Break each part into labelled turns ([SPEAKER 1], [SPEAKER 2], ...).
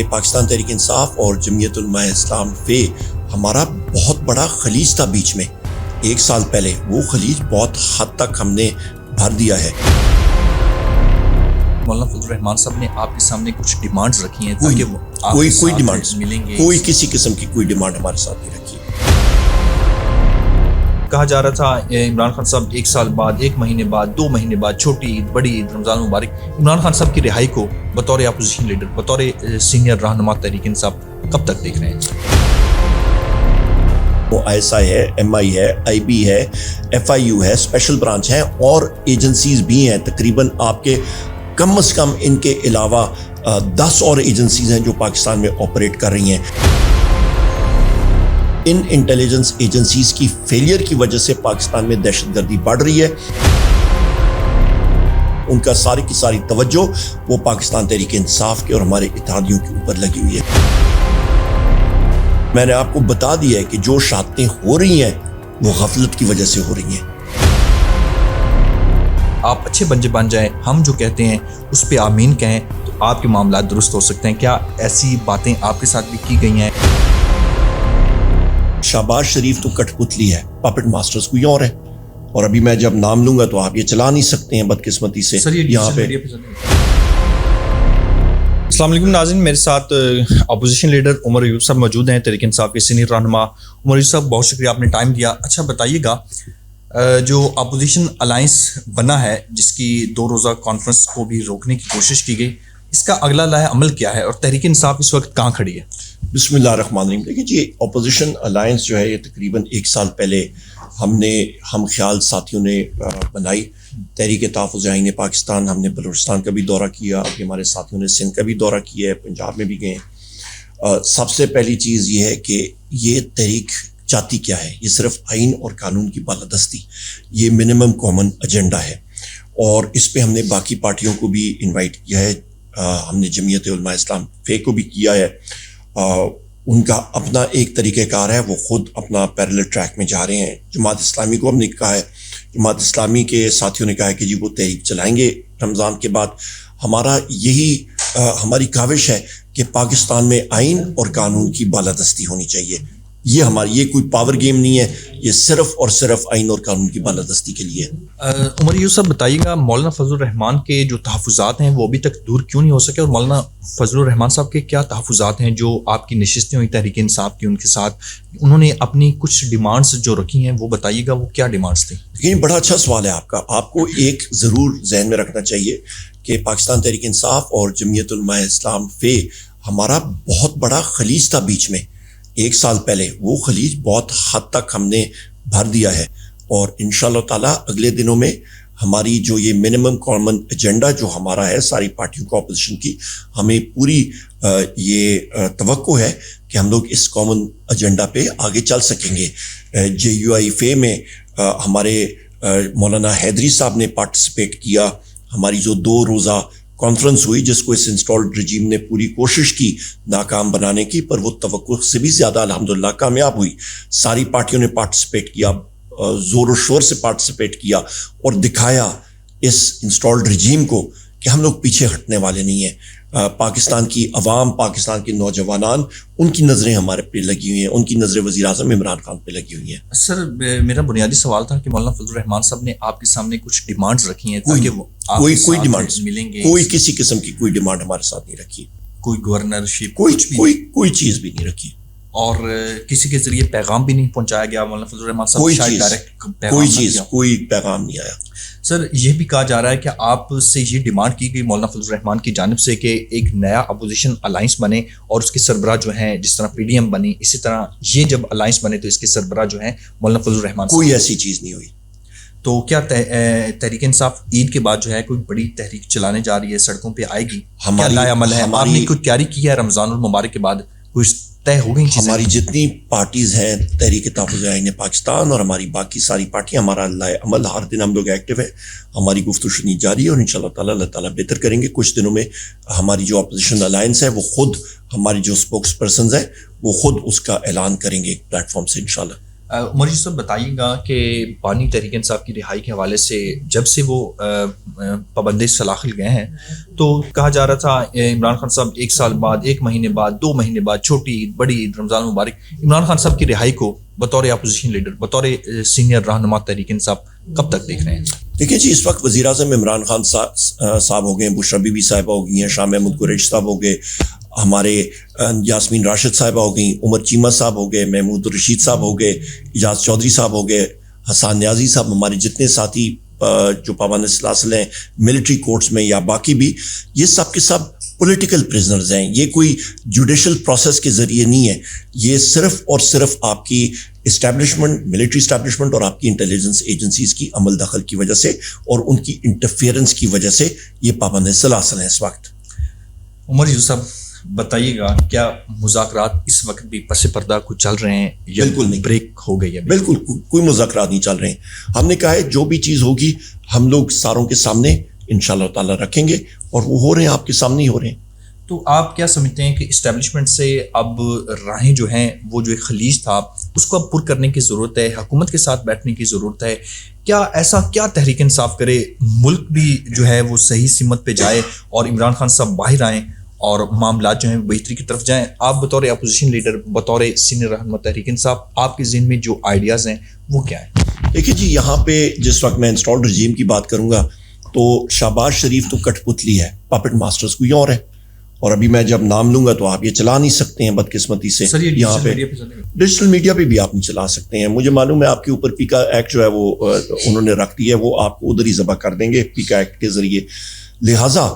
[SPEAKER 1] پاکستان تحریک انصاف اور جمعیت علماء اسلام فے ہمارا بہت بڑا خلیج تھا بیچ میں 1 سال پہلے. وہ خلیج بہت حد تک ہم نے بھر دیا ہے.
[SPEAKER 2] مولانا فضل الرحمان صاحب نے آپ کے سامنے کچھ ڈیمانڈز رکھی ہیں تاکہ
[SPEAKER 1] کوئی ڈیمانڈ
[SPEAKER 2] ملیں گے؟
[SPEAKER 1] کوئی کسی قسم کی کوئی ڈیمانڈ ہمارے ساتھ نہیں رکھی.
[SPEAKER 2] کہا جا رہا تھا عمران خان صاحب 1 سال بعد، 1 مہینے بعد، 2 مہینے بعد، چھوٹی عید، بڑی عید، رمضان مبارک، عمران خان صاحب کی رہائی کو بطور اپوزیشن لیڈر، بطور سینئر رہنما تحریک انصاف کب تک دیکھ رہے ہیں؟
[SPEAKER 1] وہ ISI ہے، MI ہے، IB ہے، FIU ہے، اسپیشل برانچ ہے اور ایجنسیز بھی ہیں. تقریباً آپ کے کم از کم ان کے علاوہ 10 اور ایجنسیز ہیں جو پاکستان میں آپریٹ کر رہی ہیں. ان انٹیلیجنس ایجنسیز کی فیلئر کی وجہ سے پاکستان میں دہشت گردی بڑھ رہی ہے. ان کا ساری کی ساری توجہ وہ پاکستان تحریک انصاف کے اور ہمارے اتحادیوں کے اوپر لگی ہوئی ہے. میں نے آپ کو بتا دیا ہے کہ جو شہادتیں ہو رہی ہیں وہ غفلت کی وجہ سے ہو رہی ہیں.
[SPEAKER 2] آپ اچھے بنجے بن جائیں، ہم جو کہتے ہیں اس پہ آمین کہیں تو آپ کے معاملات درست ہو سکتے ہیں. کیا ایسی باتیں آپ کے ساتھ بھی کی گئی ہیں؟
[SPEAKER 1] شہباز شریف تو کٹ پتلی ہے، پاپٹ ماسٹرز کوئی اور ہے. اور ابھی میں جب نام لوں گا تو آپ یہ چلا نہیں سکتے ہیں بدقسمتی سے یہاں پہ.
[SPEAKER 2] السلام علیکم ناظرین، میرے ساتھ اپوزیشن لیڈر عمر ایوب صاحب موجود ہیں، تحریک انصاف کے سینئر رہنما. عمر ایوب صاحب بہت شکریہ، آپ نے ٹائم دیا. اچھا بتائیے گا، جو اپوزیشن الائنس بنا ہے جس کی 2 روزہ کانفرنس کو بھی روکنے کی کوشش کی گئی، اس کا اگلا لائحہ عمل کیا ہے اور تحریک انصاف اس وقت کہاں کھڑی ہے؟
[SPEAKER 1] بسم اللہ الرحمن الرحیم. دیکھیں جی، اپوزیشن الائنس جو ہے یہ تقریباً 1 سال پہلے ہم خیال ساتھیوں نے بنائی. تحریک تحفظ آئین پاکستان، ہم نے بلوچستان کا بھی دورہ کیا، ابھی ہمارے ساتھیوں نے سندھ کا بھی دورہ کیا ہے، پنجاب میں بھی گئے. سب سے پہلی چیز یہ ہے کہ یہ تحریک چاہتی کیا ہے. یہ صرف آئین اور قانون کی بالادستی، یہ منیمم کامن ایجنڈا ہے. اور اس پہ ہم نے باقی پارٹیوں کو بھی انوائٹ کیا ہے. ہم نے جمعیت علماء اسلام فے کو بھی کیا ہے. ان کا اپنا ایک طریقہ کار ہے، وہ خود اپنا پیرلل ٹریک میں جا رہے ہیں. جماعت اسلامی کو ہم نے کہا ہے، جماعت اسلامی کے ساتھیوں نے کہا ہے کہ جی وہ تحریک چلائیں گے رمضان کے بعد. ہماری کاوش ہے کہ پاکستان میں آئین اور قانون کی بالادستی ہونی چاہیے. یہ کوئی پاور گیم نہیں ہے، یہ صرف اور صرف آئین اور قانون کی بالادستی کے لیے.
[SPEAKER 2] عمر ایوب صاحب بتائیے گا، مولانا فضل الرحمان کے جو تحفظات ہیں وہ ابھی تک دور کیوں نہیں ہو سکے، اور مولانا فضل الرحمان صاحب کے کیا تحفظات ہیں جو آپ کی نشستیں ہوئی تحریک انصاف کی ان کے ساتھ، انہوں نے اپنی کچھ ڈیمانڈز جو رکھی ہیں وہ بتائیے گا، وہ کیا ڈیمانڈز تھیں؟
[SPEAKER 1] یہ بڑا اچھا سوال ہے آپ کا. آپ کو ایک ضرور ذہن میں رکھنا چاہیے کہ پاکستان تحریک انصاف اور جمعیت علماء اسلام فے ہمارا بہت بڑا خلیج تھا بیچ میں 1 سال پہلے. وہ خلیج بہت حد تک ہم نے بھر دیا ہے. اور انشاءاللہ تعالیٰ اگلے دنوں میں ہماری جو یہ منیمم کامن ایجنڈا جو ہمارا ہے ساری پارٹیوں کو اپوزیشن کی، ہمیں پوری یہ توقع ہے کہ ہم لوگ اس کامن ایجنڈا پہ آگے چل سکیں گے. JUI فے میں ہمارے مولانا حیدری صاحب نے پارٹیسپیٹ کیا. ہماری جو 2 روزہ کانفرنس ہوئی جس کو اس انسٹالڈ رجیم نے پوری کوشش کی ناکام بنانے کی، پر وہ توقع سے بھی زیادہ الحمدللہ کامیاب ہوئی. ساری پارٹیوں نے پارٹیسپیٹ کیا، زور و شور سے پارٹیسپیٹ کیا اور دکھایا اس انسٹالڈ رجیم کو کہ ہم لوگ پیچھے ہٹنے والے نہیں ہیں. پاکستان کی عوام، پاکستان کے نوجوانان، ان کی نظریں ہمارے پہ لگی ہوئی ہیں، ان کی نظریں وزیر اعظم عمران خان پہ لگی ہوئی ہیں.
[SPEAKER 2] سر میرا بنیادی سوال تھا کہ مولانا فضل الرحمان صاحب نے آپ کے سامنے کچھ ڈیمانڈز رکھی ہیں تاکہ وہ
[SPEAKER 1] کوئی ڈیمانڈ
[SPEAKER 2] ملیں گے؟
[SPEAKER 1] کوئی کسی قسم کی کوئی ڈیمانڈ ہمارے ساتھ نہیں رکھی.
[SPEAKER 2] کوئی گورنرشپ،
[SPEAKER 1] کوئی چیز بھی نہیں رکھی.
[SPEAKER 2] اور کسی کے ذریعے پیغام بھی نہیں پہنچایا گیا مولانا فضل الرحمان صاحب؟
[SPEAKER 1] کوئی پیغام نہیں آیا.
[SPEAKER 2] سر یہ بھی کہا جا رہا ہے کہ آپ سے یہ ڈیمانڈ کی گئی مولانا فضل الرحمان کی جانب سے کہ ایک نیا اپوزیشن الائنس بنے اور اس کے سربراہ جو ہیں، جس طرح PDM بنی اسی طرح یہ جب الائنس بنے تو اس کے سربراہ جو ہیں مولانا فضل الرحمان.
[SPEAKER 1] کوئی ایسی چیز نہیں ہوئی.
[SPEAKER 2] تو کیا تحریک انصاف عید کے بعد جو ہے کوئی بڑی تحریک چلانے جا رہی ہے، سڑکوں پہ آئے گی؟ کیا لائے عمل ہے؟ آپ نے کوئی تیاری کی ہے رمضان المبارک کے بعد؟ کوئی طے ہو گئی چیزیں؟
[SPEAKER 1] ہماری جتنی پارٹیز ہیں تحریک تحفظ آئین پاکستان اور ہماری باقی ساری پارٹیاں، ہمارا لائے عمل ہر دن ہم لوگ ایکٹیو ہے. ہماری گفت و شنید جاری ہے اور انشاءاللہ تعالیٰ اللہ تعالیٰ بہتر کریں گے. کچھ دنوں میں ہماری جو اپوزیشن الائنس ہے وہ خود، ہماری جو اسپوکس پرسنز ہیں وہ خود اس کا اعلان کریں گے پلیٹ فارم سے انشاءاللہ.
[SPEAKER 2] عمر یوسف بتائیے گا کہ بانی تحریک انصاف کی رہائی کے حوالے سے جب سے وہ پابند سلاخل گئے ہیں تو کہا جا رہا تھا عمران خان صاحب 1 سال بعد، 1 مہینے بعد، 2 مہینے بعد، چھوٹی عید، بڑی عید، رمضان مبارک، عمران خان صاحب کی رہائی کو بطور اپوزیشن لیڈر، بطور سینئر رہنما تحریک انصاف کب تک دیکھ رہے ہیں؟
[SPEAKER 1] دیکھیں جی، اس وقت وزیر اعظم عمران خان صاحب ہو گئے، بشرا بی بی صاحبہ ہو گئی ہیں، شاہ محمود قریشی صاحب ہو گئے، ہمارے یاسمین راشد صاحبہ ہو گئیں، عمر چیمہ صاحب ہو گئے، محمود رشید صاحب ہو گئے، اجاز چودھری صاحب ہو گئے، حسان نیازی صاحب، ہمارے جتنے ساتھی جو پابند سلاسل ہیں ملٹری کورٹس میں یا باقی بھی، یہ سب کے سب پولیٹیکل پریزنرز ہیں. یہ کوئی جوڈیشل پروسیس کے ذریعے نہیں ہے، یہ صرف اور صرف آپ کی اسٹیبلشمنٹ، ملٹری اسٹیبلشمنٹ اور آپ کی انٹیلیجنس ایجنسیز کی عمل دخل کی وجہ سے اور ان کی انٹرفیئرنس کی وجہ سے یہ پابند سلاسل ہیں اس وقت.
[SPEAKER 2] عمر یوسف بتائیے گا، کیا مذاکرات اس وقت بھی پس پردہ کچھ چل رہے ہیں یا
[SPEAKER 1] بالکل نہیں،
[SPEAKER 2] بریک ہو گئی ہے؟
[SPEAKER 1] بالکل کوئی مذاکرات نہیں چل رہے ہیں. ہم نے کہا ہے جو بھی چیز ہوگی ہم لوگ ساروں کے سامنے انشاءاللہ تعالی رکھیں گے اور وہ ہو رہے ہیں، آپ کے سامنے ہی ہو رہے ہیں.
[SPEAKER 2] تو آپ کیا سمجھتے ہیں کہ اسٹیبلشمنٹ سے اب راہیں جو ہیں وہ جو ایک خلیج تھا اس کو اب پر کرنے کی ضرورت ہے، حکومت کے ساتھ بیٹھنے کی ضرورت ہے؟ کیا ایسا کیا تحریک انصاف کرے ملک بھی جو ہے وہ صحیح سمت پہ جائے اور عمران خان صاحب باہر آئیں اور معاملات جو ہیں بہتری کی طرف جائیں؟ آپ بطور اپوزیشن لیڈر، بطور سینئر رہنما تحریک انصاف، آپ کے ذہن میں جو آئیڈیاز ہیں وہ کیا ہیں؟
[SPEAKER 1] دیکھیے جی، یہاں پہ جس وقت میں انسٹالڈ رجیم کی بات کروں گا تو شہباز شریف تو کٹ پتلی ہے، پاپٹ ماسٹرز کوئی اور ہے، اور ابھی میں جب نام لوں گا تو آپ یہ چلا نہیں سکتے ہیں بدقسمتی سے. یہاں پہ ڈیجیٹل میڈیا پہ بھی آپ نہیں چلا سکتے ہیں. مجھے معلوم ہے آپ کے اوپر پیکا ایکٹ جو ہے وہ انہوں نے رکھ دی ہے، وہ آپ کو ادھر ہی ذبح کر دیں گے پیکا ایکٹ کے ذریعے. لہٰذا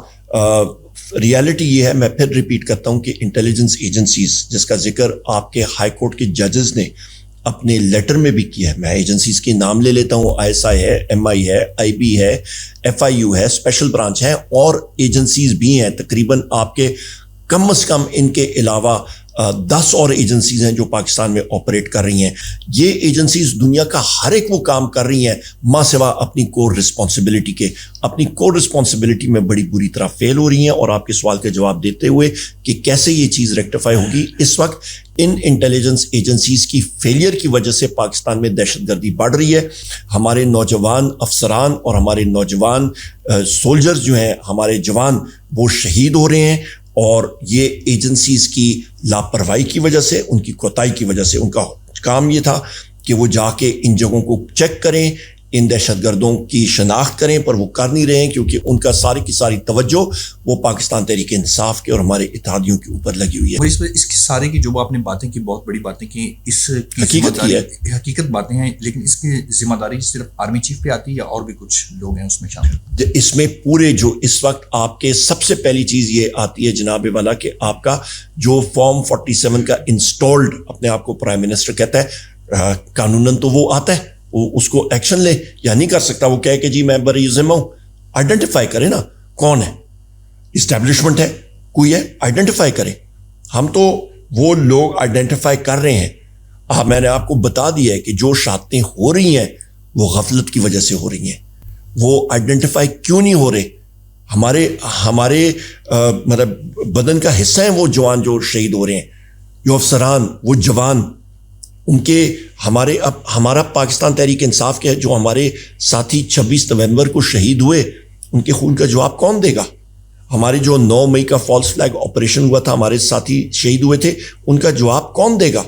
[SPEAKER 1] ریالٹی یہ ہے، میں پھر ریپیٹ کرتا ہوں کہ انٹیلیجنس ایجنسیز جس کا ذکر آپ کے ہائی کورٹ کے ججز نے اپنے لیٹر میں بھی کیا ہے، میں ایجنسیز کے نام لے لیتا ہوں، ISI ہے، MI ہے، IB ہے، FIU ہے، اسپیشل برانچ ہے، اور ایجنسیز بھی ہیں تقریباً آپ کے کم از کم ان کے علاوہ 10 اور ایجنسیز ہیں جو پاکستان میں آپریٹ کر رہی ہیں. یہ ایجنسیز دنیا کا ہر ایک وہ کام کر رہی ہیں ماں سوا اپنی کور رسپانسبلٹی کے. اپنی کور رسپانسبلٹی میں بڑی بری طرح فیل ہو رہی ہیں، اور آپ کے سوال کا جواب دیتے ہوئے کہ کیسے یہ چیز ریکٹیفائی ہوگی، اس وقت ان انٹیلیجنس ایجنسیز کی فیلئر کی وجہ سے پاکستان میں دہشت گردی بڑھ رہی ہے. ہمارے نوجوان افسران اور ہمارے نوجوان سولجرز جو ہیں، ہمارے جوان، وہ شہید ہو رہے ہیں، اور یہ ایجنسیز کی لاپرواہی کی وجہ سے، ان کی کوتاہی کی وجہ سے. ان کا کام یہ تھا کہ وہ جا کے ان جگہوں کو چیک کریں، ان دہشت گردوں کی شناخت کریں، پر وہ کر نہیں رہے ہیں کیونکہ ان کا ساری کی ساری توجہ وہ پاکستان تحریک انصاف کے اور ہمارے اتحادیوں کے اوپر لگی ہوئی ہے.
[SPEAKER 2] اور اس کی سارے کی جو آپ نے باتیں کی، بہت بڑی باتیں کی، اس کی حقیقت باتیں ہیں، لیکن اس کی ذمہ داری صرف آرمی چیف پہ آتی ہے یا اور بھی کچھ لوگ ہیں اس میں شامل؟
[SPEAKER 1] اس میں پورے جو اس وقت آپ کے سب سے پہلی چیز یہ آتی ہے جناب والا کہ آپ کا جو فارم 47 کا انسٹالڈ اپنے آپ کو پرائم منسٹر کہتا ہے، قانوناً تو وہ آتا ہے، وہ اس کو ایکشن لے یا نہیں کر سکتا. وہ کہے کہ جی میں بری ذمہ ہوں. آئیڈینٹیفائی کرے نا کون ہے، اسٹیبلشمنٹ ہے، کوئی ہے، آئیڈینٹیفائی کرے. ہم تو وہ لوگ آئیڈینٹیفائی کر رہے ہیں. میں نے آپ کو بتا دیا ہے کہ جو شہادتیں ہو رہی ہیں وہ غفلت کی وجہ سے ہو رہی ہیں. وہ آئیڈینٹیفائی کیوں نہیں ہو رہے؟ ہمارے مطلب بدن کا حصہ ہیں وہ جوان جو شہید ہو رہے ہیں، جو افسران، وہ جوان، ان کے ہمارا پاکستان تحریک انصاف کے جو ہمارے ساتھی 26 نومبر کو شہید ہوئے، ان کے خون کا جواب کون دے گا؟ ہمارے جو 9 مئی کا فالس فلیگ آپریشن ہوا تھا، ہمارے ساتھی شہید ہوئے تھے، ان کا جواب کون دے گا؟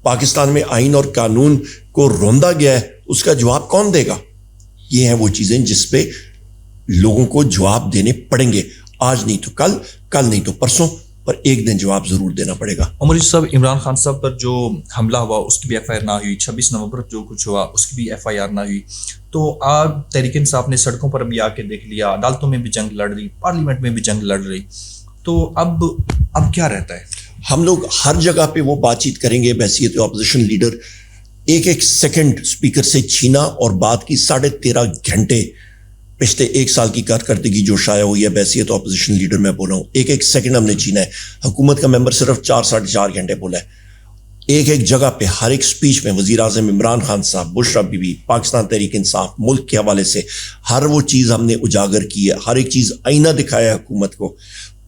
[SPEAKER 1] پاکستان میں آئین اور قانون کو روندا گیا ہے، اس کا جواب کون دے گا؟ یہ ہیں وہ چیزیں جس پہ لوگوں کو جواب دینے پڑیں گے. آج نہیں تو کل نہیں تو پرسوں، پر ایک دن جواب ضرور دینا پڑے گا.
[SPEAKER 2] عمر یوسف صاحب، عمران خان صاحب پر جو حملہ ہوا اس کی بھی FIR نہ ہوئی، 26 نومبر جو کچھ ہوا اس کی بھی FIR نہ ہوئی، تو آپ تحریک انصاف نے سڑکوں پر بھی آ کے دیکھ لیا، عدالتوں میں بھی جنگ لڑ رہی، پارلیمنٹ میں بھی جنگ لڑ رہی، تو اب کیا رہتا ہے؟
[SPEAKER 1] ہم لوگ ہر جگہ پہ وہ بات چیت کریں گے بحیثیت اپوزیشن لیڈر. ایک سیکنڈ اسپیکر سے چھینا اور بات کی 13.5 گھنٹے پچھلے 1 سال کی کارکردگی جو شائع ہوئی ہے بحیثیت اپوزیشن لیڈر میں بول رہا ہوں، ایک سیکنڈ ہم نے چھینا ہے. حکومت کا ممبر صرف 4-4.5 گھنٹے بولا ہے. ایک جگہ پہ ہر ایک سپیچ میں وزیر اعظم عمران خان صاحب، بشرا بی بی، پاکستان تحریک انصاف، ملک کے حوالے سے ہر وہ چیز ہم نے اجاگر کی ہے، ہر ایک چیز آئینہ دکھایا ہے حکومت کو.